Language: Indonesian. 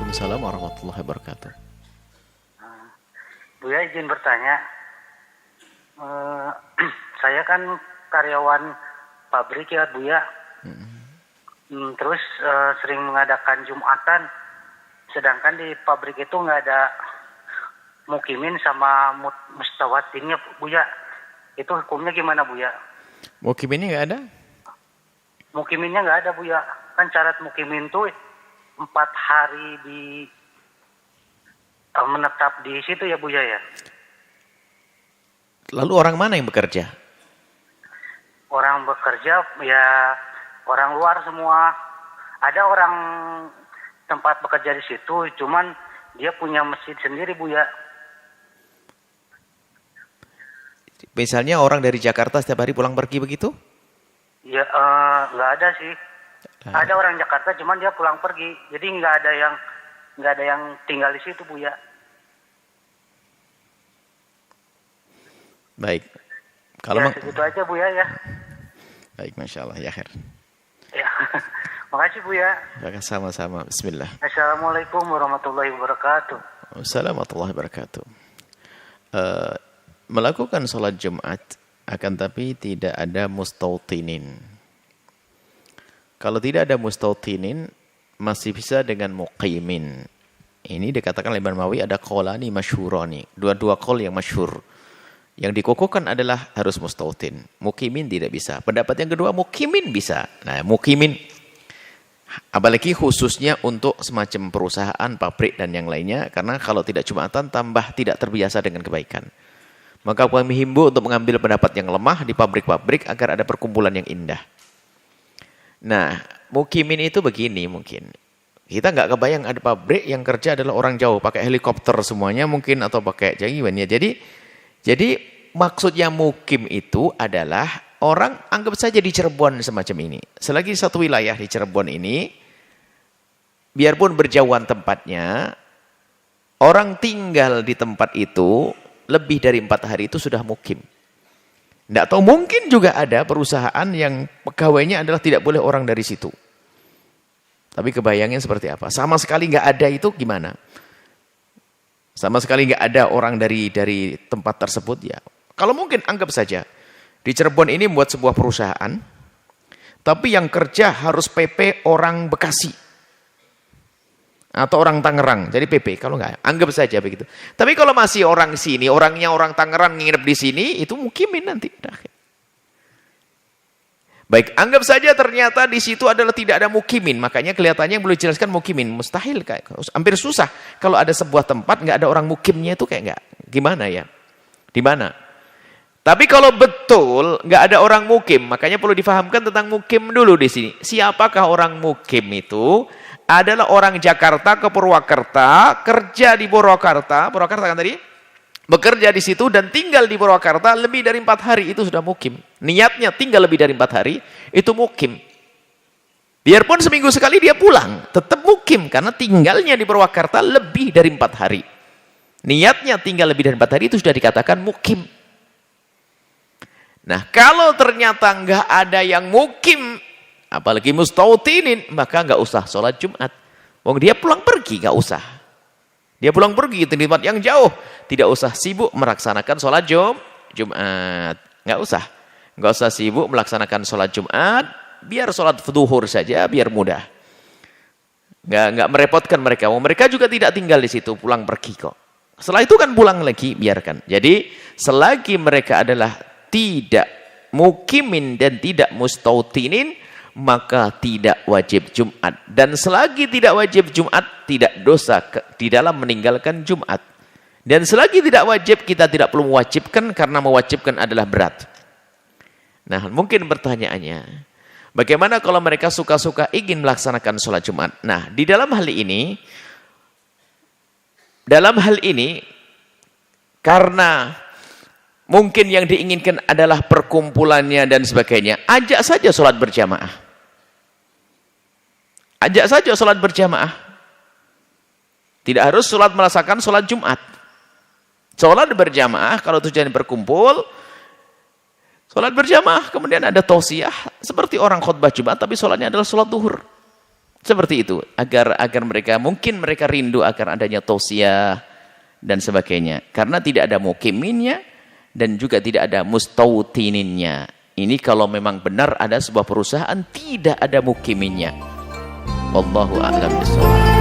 Waalaikumsalam warahmatullahi wabarakatuh. Buya izin bertanya, Eh, saya kan karyawan pabrik ya Buya. Terus sering mengadakan Jumatan, sedangkan di pabrik itu nggak ada mukimin sama mustawatinnya Buya. Itu hukumnya gimana Buya? Mukiminnya nggak ada? Mukiminnya nggak ada Buya. Kan syarat mukimin tuh 4 hari di menetap di situ ya Buya ya. Lalu orang mana yang bekerja? Orang bekerja ya orang luar semua. Ada orang tempat bekerja di situ, cuman dia punya masjid sendiri Buya. Misalnya orang dari Jakarta setiap hari pulang pergi begitu? Ya nggak ada sih. Ada orang Jakarta, cuman dia pulang pergi. Jadi nggak ada yang tinggal di situ Buya. Baik. Kalau Ya segitu aja Buya ya. Baik, Masya Allah, ya khair. Ya. Makasih Buya. Ya, sama-sama. Bismillah. Assalamualaikum warahmatullahi wabarakatuh. Assalamualaikum warahmatullahi wabarakatuh. Melakukan sholat Jumat, akan tapi tidak ada mustautinin. Kalau tidak ada mustautinin, masih bisa dengan muqimin. Ini dikatakan oleh Imam Nawawi ada qaulani masyhurani. Dua-dua qaul yang masyhur. Yang dikukuhkan adalah harus mustautin. Mukimin tidak bisa. Pendapat yang kedua, mukimin bisa. Nah, mukimin, apalagi khususnya untuk semacam perusahaan, pabrik, dan yang lainnya. Karena kalau tidak Jumatan, tambah tidak terbiasa dengan kebaikan. Maka kami himbau untuk mengambil pendapat yang lemah di pabrik-pabrik agar ada perkumpulan yang indah. Nah, mukimin itu begini mungkin. Kita nggak kebayang ada pabrik yang kerja adalah orang jauh. Pakai helikopter semuanya mungkin atau pakai jangkiwan ya. Jadi maksudnya mukim itu adalah orang anggap saja di Cirebon semacam ini. Selagi satu wilayah di Cirebon ini, biarpun berjauhan tempatnya, orang tinggal di tempat itu lebih dari 4 hari itu sudah mukim. Tidak tahu mungkin juga ada perusahaan yang pegawainya adalah tidak boleh orang dari situ. Tapi kebayangnya seperti apa? Sama sekali nggak ada itu gimana? Sama sekali nggak ada orang dari tempat tersebut ya. Kalau mungkin anggap saja di Cirebon ini membuat sebuah perusahaan, tapi yang kerja harus PP orang Bekasi atau orang Tangerang, jadi PP. Kalau nggak, anggap saja begitu. Tapi kalau masih orang sini, orangnya orang Tangerang nginep di sini, itu mukimin nanti. Baik, anggap saja ternyata di situ adalah tidak ada mukimin. Makanya kelihatannya yang boleh dijelaskan mukimin. Mustahil, kayak hampir susah. Kalau ada sebuah tempat nggak ada orang mukimnya itu kayak nggak. Gimana ya? Di mana? Tapi kalau betul nggak ada orang mukim, makanya perlu difahamkan tentang mukim dulu di sini. Siapakah orang mukim itu? Adalah orang Jakarta ke Purwakarta, kerja di Purwakarta kan tadi? Bekerja di situ dan tinggal di Purwakarta lebih dari 4 hari itu sudah mukim. Niatnya tinggal lebih dari 4 hari itu mukim. Biarpun seminggu sekali dia pulang, tetap mukim karena tinggalnya di Purwakarta lebih dari 4 hari. Niatnya tinggal lebih dari 4 hari itu sudah dikatakan mukim. Nah, kalau ternyata nggak ada yang mukim, apalagi mustautinin, maka nggak usah sholat Jumat. Wong dia pulang pergi, nggak usah. Dia pulang pergi ke tempat yang jauh, tidak usah sibuk melaksanakan sholat Jumat. Nggak usah sibuk melaksanakan sholat Jumat, biar sholat zuhur saja, biar mudah. Nggak merepotkan mereka. Mereka juga tidak tinggal di situ, pulang pergi kok. Setelah itu kan pulang lagi, biarkan. Jadi selagi mereka adalah tidak mukimin dan tidak mustautinin, maka tidak wajib Jumat. Dan selagi tidak wajib Jumat, tidak dosa di dalam meninggalkan Jumat. Dan selagi tidak wajib, kita tidak perlu mewajibkan karena mewajibkan adalah berat. Nah, mungkin pertanyaannya, bagaimana kalau mereka suka-suka ingin melaksanakan sholat Jumat? Nah, di dalam hal ini, karena mungkin yang diinginkan adalah perkumpulannya dan sebagainya, ajak saja sholat berjamaah. Ajak saja sholat berjamaah. Tidak harus sholat merasakan sholat Jumat. Sholat berjamaah, kalau tujuan berkumpul, sholat berjamaah, kemudian ada tausiah, seperti orang khutbah Jumat, tapi sholatnya adalah sholat duhur. Seperti itu, agar mereka mungkin mereka rindu akan adanya tausiah dan sebagainya. Karena tidak ada mukiminnya dan juga tidak ada mustautininnya. Ini kalau memang benar ada sebuah perusahaan tidak ada mukiminnya. Wallahu a'lam bishawab.